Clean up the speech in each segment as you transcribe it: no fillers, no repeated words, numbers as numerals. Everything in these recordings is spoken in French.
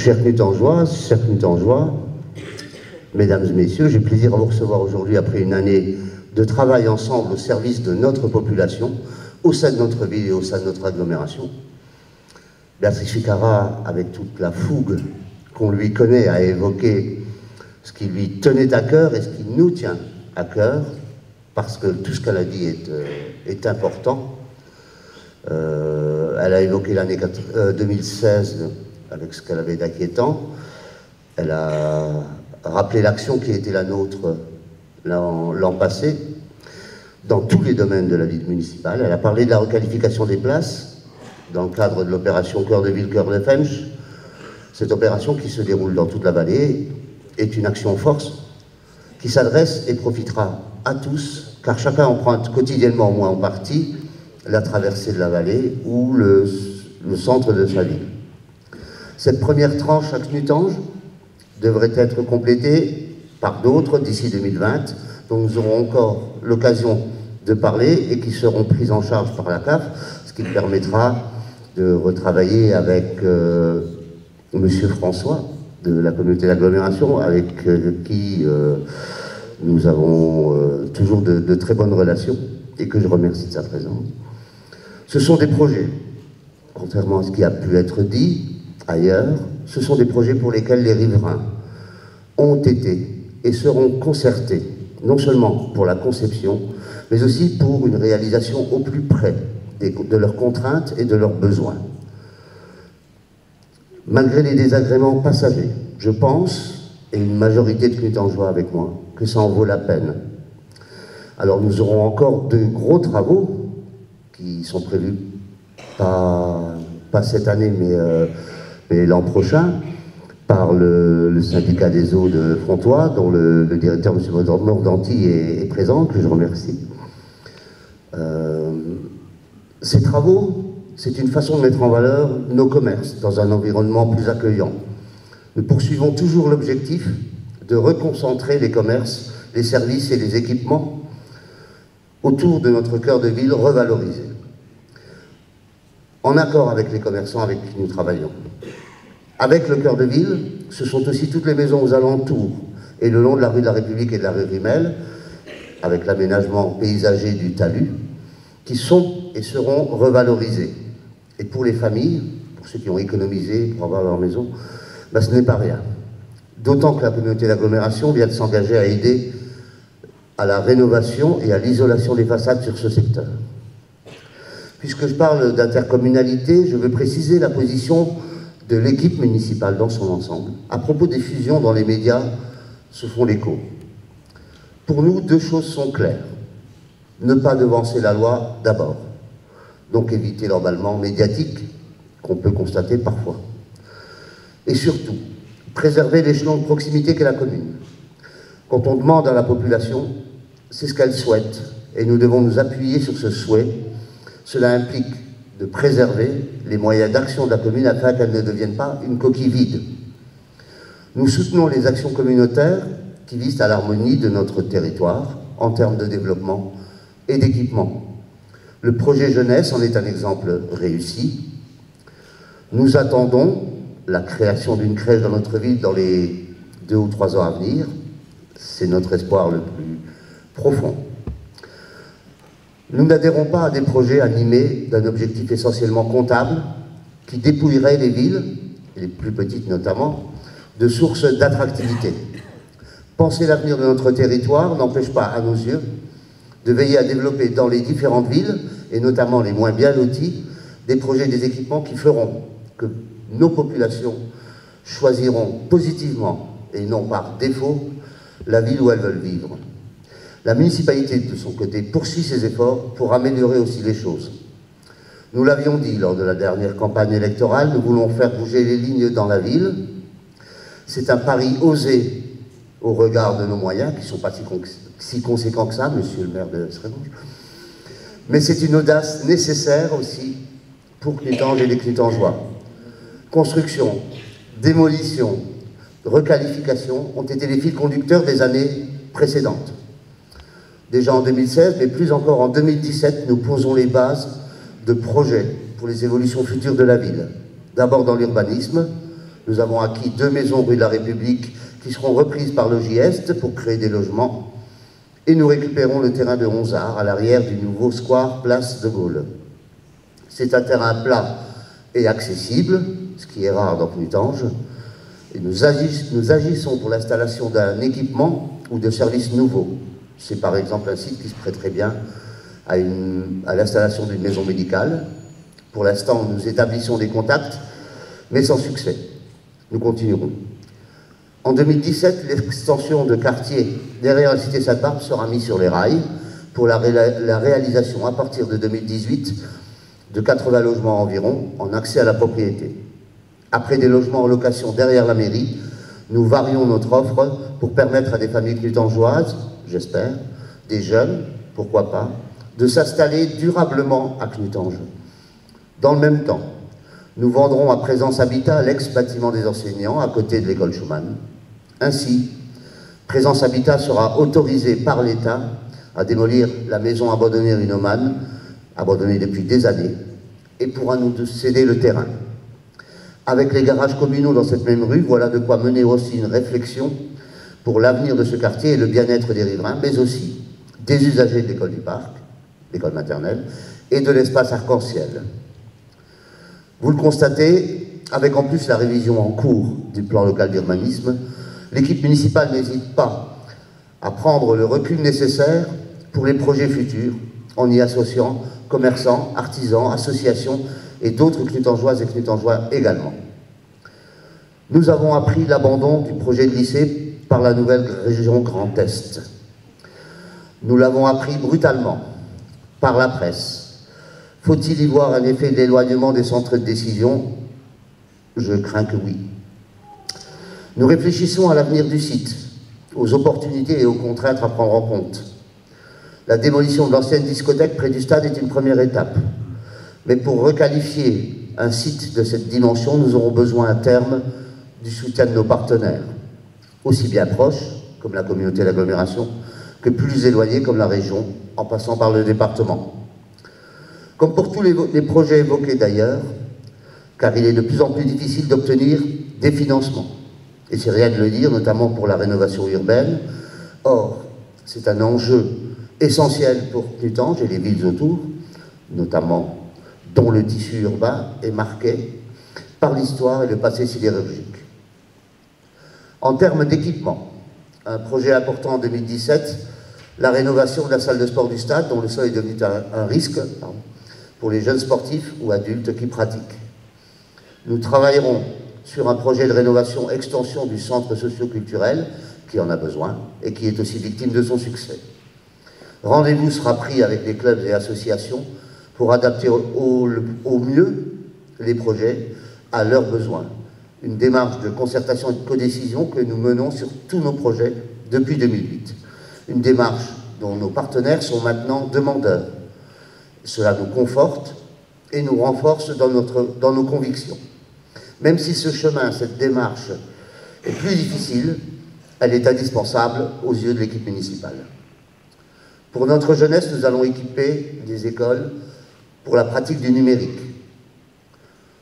Chers Knutangeois, mesdames et messieurs, j'ai plaisir à vous recevoir aujourd'hui après une année de travail ensemble au service de notre population, au sein de notre ville et au sein de notre agglomération. Béatrice Ficara, avec toute la fougue qu'on lui connaît, a évoqué ce qui lui tenait à cœur et ce qui nous tient à cœur, parce que tout ce qu'elle a dit est important. Elle a évoqué l'année 2016 avec ce qu'elle avait d'inquiétant. Elle a rappelé l'action qui était la nôtre l'an passé, dans tous les domaines de la vie municipale. Elle a parlé de la requalification des places, dans le cadre de l'opération Cœur de Ville, Cœur de Fench. Cette opération qui se déroule dans toute la vallée est une action force qui s'adresse et profitera à tous, car chacun emprunte quotidiennement, au moins en partie, la traversée de la vallée ou le centre de sa ville. Cette première tranche à Knutange devrait être complétée par d'autres d'ici 2020, dont nous aurons encore l'occasion de parler et qui seront prises en charge par la CAF, ce qui permettra de retravailler avec Monsieur François de la communauté d'agglomération, avec qui nous avons toujours de très bonnes relations et que je remercie de sa présence. Ce sont des projets, contrairement à ce qui a pu être dit ailleurs, ce sont des projets pour lesquels les riverains ont été et seront concertés, non seulement pour la conception, mais aussi pour une réalisation au plus près de leurs contraintes et de leurs besoins. Malgré les désagréments passagers, je pense, et une majorité de Knutangeois avec moi, que ça en vaut la peine. Alors nous aurons encore de gros travaux qui sont prévus, pas cette année, mais l'an prochain, par le syndicat des eaux de Frontois, dont le directeur, M. Mordanti, est présent, que je remercie. Ces travaux, c'est une façon de mettre en valeur nos commerces dans un environnement plus accueillant. Nous poursuivons toujours l'objectif de reconcentrer les commerces, les services et les équipements autour de notre cœur de ville revalorisé, en accord avec les commerçants avec qui nous travaillons. Avec le cœur de ville, ce sont aussi toutes les maisons aux alentours et le long de la rue de la République et de la rue Rimel, avec l'aménagement paysager du talus, qui sont et seront revalorisées. Et pour les familles, pour ceux qui ont économisé pour avoir leur maison, ben ce n'est pas rien. D'autant que la communauté d'agglomération vient de s'engager à aider à la rénovation et à l'isolation des façades sur ce secteur. Puisque je parle d'intercommunalité, je veux préciser la position de l'équipe municipale dans son ensemble. À propos des fusions dans les médias, se font l'écho. Pour nous, deux choses sont claires. Ne pas devancer la loi d'abord, donc éviter l'emballement médiatique qu'on peut constater parfois. Et surtout, préserver l'échelon de proximité qu'est la commune. Quand on demande à la population, c'est ce qu'elle souhaite, et nous devons nous appuyer sur ce souhait. Cela implique de préserver les moyens d'action de la commune afin qu'elle ne devienne pas une coquille vide. Nous soutenons les actions communautaires qui visent à l'harmonie de notre territoire en termes de développement et d'équipement. Le projet jeunesse en est un exemple réussi. Nous attendons la création d'une crèche dans notre ville dans les 2 ou 3 ans à venir. C'est notre espoir le plus profond. Nous n'adhérons pas à des projets animés d'un objectif essentiellement comptable qui dépouillerait les villes, les plus petites notamment, de sources d'attractivité. Penser l'avenir de notre territoire n'empêche pas, à nos yeux, de veiller à développer dans les différentes villes, et notamment les moins bien loties, des projets, des équipements qui feront que nos populations choisiront positivement, et non par défaut, la ville où elles veulent vivre. La municipalité, de son côté, poursuit ses efforts pour améliorer aussi les choses. Nous l'avions dit lors de la dernière campagne électorale, nous voulons faire bouger les lignes dans la ville. C'est un pari osé au regard de nos moyens, qui ne sont pas si conséquents que ça, monsieur le maire de Srémange. Mais c'est une audace nécessaire aussi pour Knutange et les Knutangeois. Construction, démolition, requalification ont été les fils conducteurs des années précédentes. Déjà en 2016, mais plus encore en 2017, nous posons les bases de projets pour les évolutions futures de la ville. D'abord dans l'urbanisme, Nous avons acquis 2 maisons rue de la République qui seront reprises par Logis-Est pour créer des logements. Et nous récupérons le terrain de Honzard à l'arrière du nouveau square Place de Gaulle. C'est un terrain plat et accessible, ce qui est rare dans Knutange. Et nous agissons pour l'installation d'un équipement ou de services nouveaux. C'est par exemple un site qui se prête très bien à l'installation d'une maison médicale. Pour l'instant, nous établissons des contacts, mais sans succès. Nous continuerons. En 2017, l'extension de quartier derrière la cité Sainte-Barbe sera mise sur les rails pour la réalisation à partir de 2018 de 80 logements environ en accès à la propriété. Après des logements en location derrière la mairie, nous varions notre offre pour permettre à des familles knutangeoises, j'espère, des jeunes, pourquoi pas, de s'installer durablement à Knutange. Dans le même temps, nous vendrons à Présence Habitat l'ex-bâtiment des enseignants à côté de l'école Schumann. Ainsi, Présence Habitat sera autorisé par l'État à démolir la maison abandonnée Rinomane, abandonnée depuis des années, et pourra nous céder le terrain. Avec les garages communaux dans cette même rue, voilà de quoi mener aussi une réflexion pour l'avenir de ce quartier et le bien-être des riverains, mais aussi des usagers de l'école du parc, l'école maternelle, et de l'espace arc-en-ciel. Vous le constatez, avec en plus la révision en cours du plan local d'urbanisme, l'équipe municipale n'hésite pas à prendre le recul nécessaire pour les projets futurs, en y associant commerçants, artisans, associations et d'autres knutangeoises et knutangeois également. Nous avons appris l'abandon du projet de lycée par la nouvelle région Grand Est. Nous l'avons appris brutalement, par la presse. Faut-il y voir un effet d'éloignement des centres de décision? Je crains que oui. Nous réfléchissons à l'avenir du site, aux opportunités et aux contraintes à prendre en compte. La démolition de l'ancienne discothèque près du stade est une première étape. Mais pour requalifier un site de cette dimension, nous aurons besoin à terme du soutien de nos partenaires, aussi bien proches, comme la communauté d'agglomération, que plus éloignés, comme la région, en passant par le département. Comme pour tous les projets évoqués d'ailleurs, car il est de plus en plus difficile d'obtenir des financements. Et c'est rien de le dire, notamment pour la rénovation urbaine. Or, c'est un enjeu essentiel pour Knutange et les villes autour, notamment dont le tissu urbain est marqué par l'histoire et le passé sidérurgique. En termes d'équipement, un projet important en 2017, la rénovation de la salle de sport du stade, dont le sol est devenu un risque pour les jeunes sportifs ou adultes qui pratiquent. Nous travaillerons sur un projet de rénovation extension du centre socio-culturel, qui en a besoin, et qui est aussi victime de son succès. Rendez-vous sera pris avec les clubs et associations pour adapter au mieux les projets à leurs besoins. Une démarche de concertation et de codécision que nous menons sur tous nos projets depuis 2008. Une démarche dont nos partenaires sont maintenant demandeurs. Cela nous conforte et nous renforce dans nos convictions. Même si ce chemin, cette démarche est plus difficile, elle est indispensable aux yeux de l'équipe municipale. Pour notre jeunesse, nous allons équiper des écoles pour la pratique du numérique,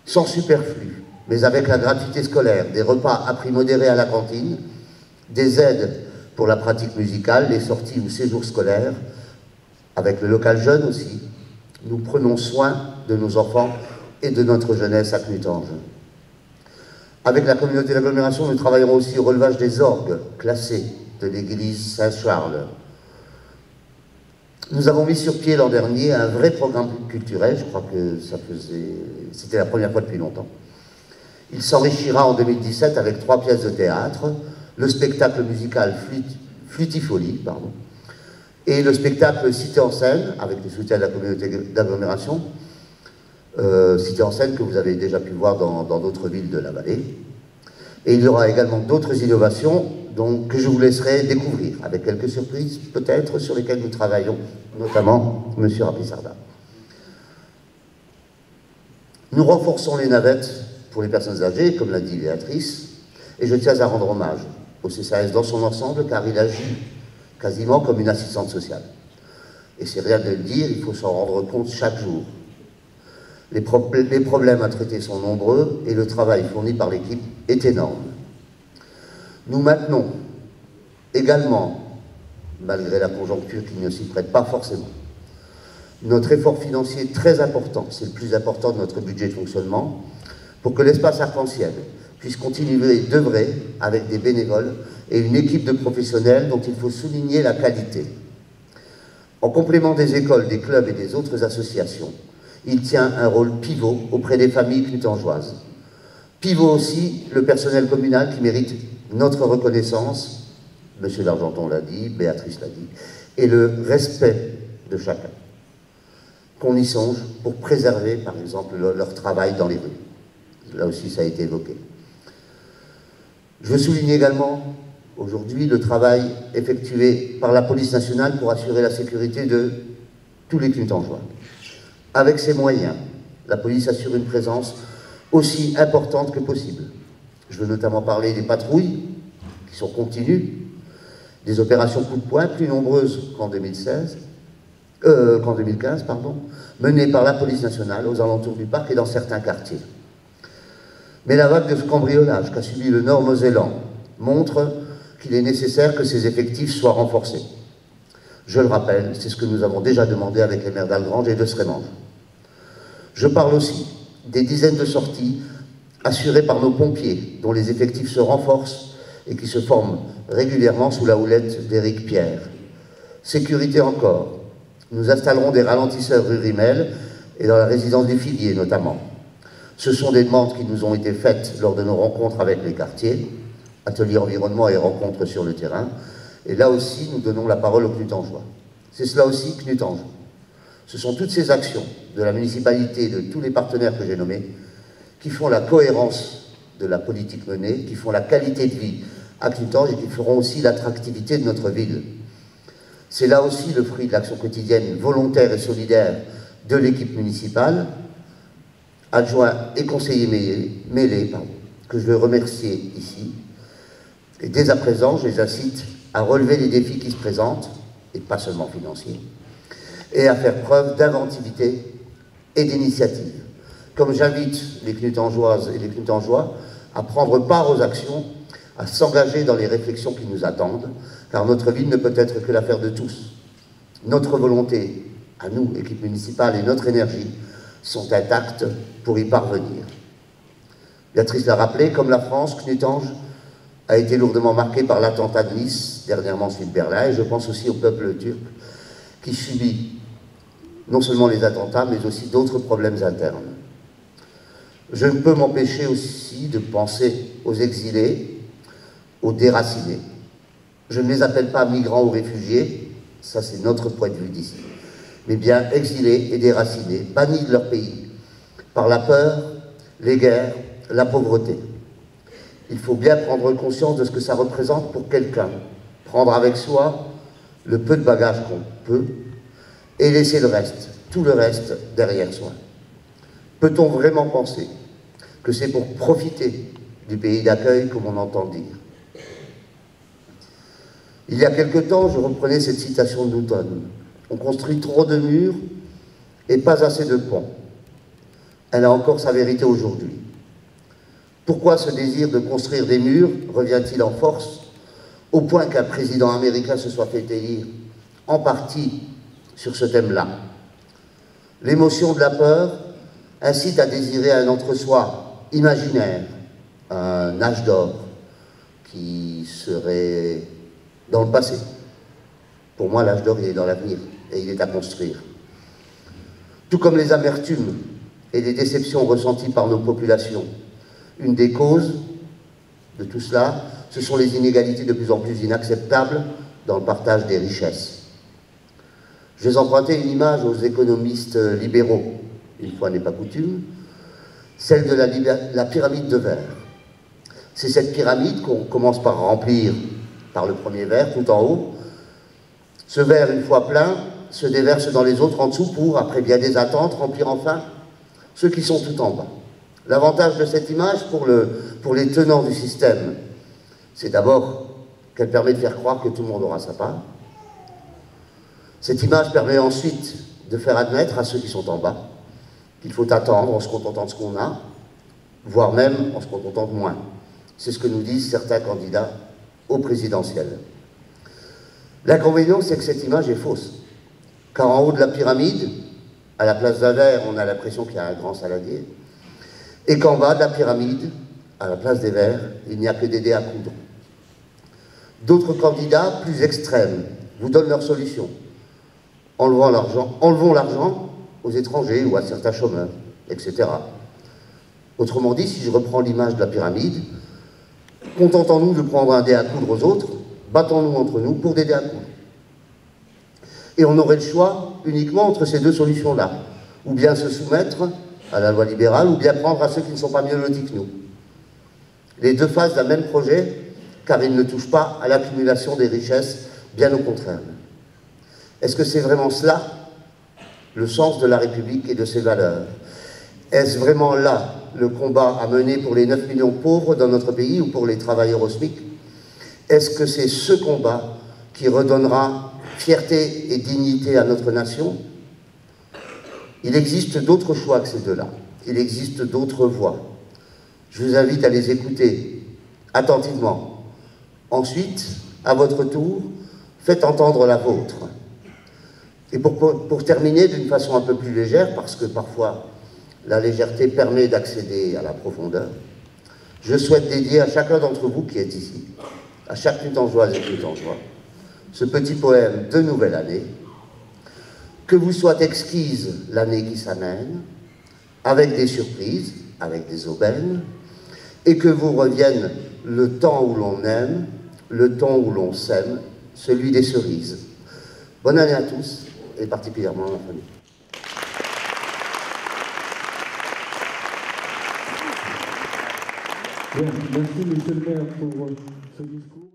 sans superflu, mais avec la gratuité scolaire, des repas à prix modéré à la cantine, des aides pour la pratique musicale, les sorties ou séjours scolaires, avec le local jeune aussi. Nous prenons soin de nos enfants et de notre jeunesse à Knutange. Avec la communauté d'agglomération, nous travaillerons aussi au relevage des orgues classés de l'église Saint-Charles. Nous avons mis sur pied l'an dernier un vrai programme culturel, je crois que c'était la première fois depuis longtemps. Il s'enrichira en 2017 avec 3 pièces de théâtre, le spectacle musical Flutifolie, et le spectacle Cité en scène, avec le soutien de la communauté d'agglomération, Cité en scène que vous avez déjà pu voir dans d'autres villes de la vallée. Et il y aura également d'autres innovations que je vous laisserai découvrir, avec quelques surprises peut-être sur lesquelles nous travaillons, notamment M. Rapissarda. Nous renforçons les navettes pour les personnes âgées, comme l'a dit Béatrice, et je tiens à rendre hommage au CCAS dans son ensemble, car il agit quasiment comme une assistante sociale. Et c'est rien de le dire, il faut s'en rendre compte chaque jour. Les problèmes à traiter sont nombreux et le travail fourni par l'équipe est énorme. Nous maintenons également, malgré la conjoncture qui ne s'y prête pas forcément, notre effort financier très important, c'est le plus important de notre budget de fonctionnement, pour que l'espace arc-en-ciel puisse continuer d'œuvrer avec des bénévoles et une équipe de professionnels dont il faut souligner la qualité. En complément des écoles, des clubs et des autres associations, il tient un rôle pivot auprès des familles clutangeoises. Pivot aussi le personnel communal qui mérite notre reconnaissance, Monsieur l'Argenton l'a dit, Béatrice l'a dit, et le respect de chacun. Qu'on y songe pour préserver, par exemple, leur travail dans les rues. Là aussi, ça a été évoqué. Je veux souligner également, aujourd'hui, le travail effectué par la police nationale pour assurer la sécurité de tous les clutangeois. Avec ses moyens, la police assure une présence aussi importante que possible. Je veux notamment parler des patrouilles, qui sont continues, des opérations coup de poing plus nombreuses qu'en 2015, menées par la police nationale aux alentours du parc et dans certains quartiers. Mais la vague de cambriolage qu'a subi le Nord-Mosellan montre qu'il est nécessaire que ces effectifs soient renforcés. Je le rappelle, c'est ce que nous avons déjà demandé avec les maires d'Algrange et de Srémange. Je parle aussi des dizaines de sorties assurées par nos pompiers, dont les effectifs se renforcent et qui se forment régulièrement sous la houlette d'Éric Pierre. Sécurité encore. Nous installerons des ralentisseurs rue Rimel et dans la résidence des Filiers notamment. Ce sont des demandes qui nous ont été faites lors de nos rencontres avec les quartiers, ateliers environnement et rencontres sur le terrain. Et là aussi, nous donnons la parole aux Clutangeois. C'est cela aussi, Clutange. Ce sont toutes ces actions de la municipalité et de tous les partenaires que j'ai nommés qui font la cohérence de la politique menée, qui font la qualité de vie à Clutange et qui feront aussi l'attractivité de notre ville. C'est là aussi le fruit de l'action quotidienne volontaire et solidaire de l'équipe municipale, adjoints et conseillers mêlés, que je veux remercier ici. Et dès à présent, je les incite à relever les défis qui se présentent, et pas seulement financiers, et à faire preuve d'inventivité et d'initiative. Comme j'invite les Clutangeoises et les Clutangeois à prendre part aux actions, à s'engager dans les réflexions qui nous attendent, car notre ville ne peut être que l'affaire de tous. Notre volonté, à nous, équipe municipale, et notre énergie sont intactes pour y parvenir. Béatrice l'a rappelé, comme la France, Clutange a été lourdement marquée par l'attentat de Nice, dernièrement celui de Berlin, et je pense aussi au peuple turc qui subit non seulement les attentats, mais aussi d'autres problèmes internes. Je ne peux m'empêcher aussi de penser aux exilés, aux déracinés. Je ne les appelle pas migrants ou réfugiés, ça c'est notre point de vue d'ici, mais bien exilés et déracinés, bannis de leur pays, par la peur, les guerres, la pauvreté. Il faut bien prendre conscience de ce que ça représente pour quelqu'un, prendre avec soi le peu de bagages qu'on peut, et laisser le reste, tout le reste derrière soi. Peut-on vraiment penser que c'est pour profiter du pays d'accueil comme on entend dire? Il y a quelque temps, je reprenais cette citation de Newton. On construit trop de murs et pas assez de ponts. Elle a encore sa vérité aujourd'hui. Pourquoi ce désir de construire des murs revient-il en force au point qu'un président américain se soit fait élire en partie sur ce thème-là? L'émotion de la peur incite à désirer un entre-soi imaginaire, un âge d'or qui serait dans le passé. Pour moi, l'âge d'or, il est dans l'avenir et il est à construire. Tout comme les amertumes et les déceptions ressenties par nos populations. Une des causes de tout cela, ce sont les inégalités de plus en plus inacceptables dans le partage des richesses. Je vais emprunter une image aux économistes libéraux, une fois n'est pas coutume, celle de la pyramide de verre. C'est cette pyramide qu'on commence par remplir par le premier verre, tout en haut. Ce verre, une fois plein, se déverse dans les autres en dessous pour, après bien des attentes, remplir enfin ceux qui sont tout en bas. L'avantage de cette image pour les tenants du système, c'est d'abord qu'elle permet de faire croire que tout le monde aura sa part. Cette image permet ensuite de faire admettre à ceux qui sont en bas qu'il faut attendre en se contentant de ce qu'on a, voire même en se contentant de moins. C'est ce que nous disent certains candidats au présidentiel. L'inconvénient, c'est que cette image est fausse. Car en haut de la pyramide, à la place d'un verre, on a l'impression qu'il y a un grand saladier. Et qu'en bas de la pyramide, à la place des verres, il n'y a que des dés à coudre. D'autres candidats, plus extrêmes, vous donnent leur solution. Enlevons l'argent aux étrangers ou à certains chômeurs, etc. Autrement dit, si je reprends l'image de la pyramide, contentons-nous de prendre un dé à coudre aux autres, battons-nous entre nous pour des dés à coudre. Et on aurait le choix uniquement entre ces deux solutions-là, ou bien se soumettre à la loi libérale, ou bien prendre à ceux qui ne sont pas mieux lotis que nous. Les deux faces d'un même projet, car ils ne touchent pas à l'accumulation des richesses, bien au contraire. Est-ce que c'est vraiment cela, le sens de la République et de ses valeurs? Est-ce vraiment là le combat à mener pour les 9 millions de pauvres dans notre pays ou pour les travailleurs au SMIC? Est-ce que c'est ce combat qui redonnera fierté et dignité à notre nation? Il existe d'autres choix que ces deux-là. Il existe d'autres voies. Je vous invite à les écouter attentivement. Ensuite, à votre tour, faites entendre la vôtre. Et pour terminer d'une façon un peu plus légère, parce que parfois la légèreté permet d'accéder à la profondeur, je souhaite dédier à chacun d'entre vous qui est ici, à chaque lutangeoise et lutangeois, ce petit poème de nouvelle année. Que vous soit exquise l'année qui s'amène, avec des surprises, avec des aubaines, et que vous revienne le temps où l'on aime, le temps où l'on s'aime, celui des cerises. Bonne année à tous, et particulièrement à ma famille. Bien, merci Monsieur le maire pour ce discours.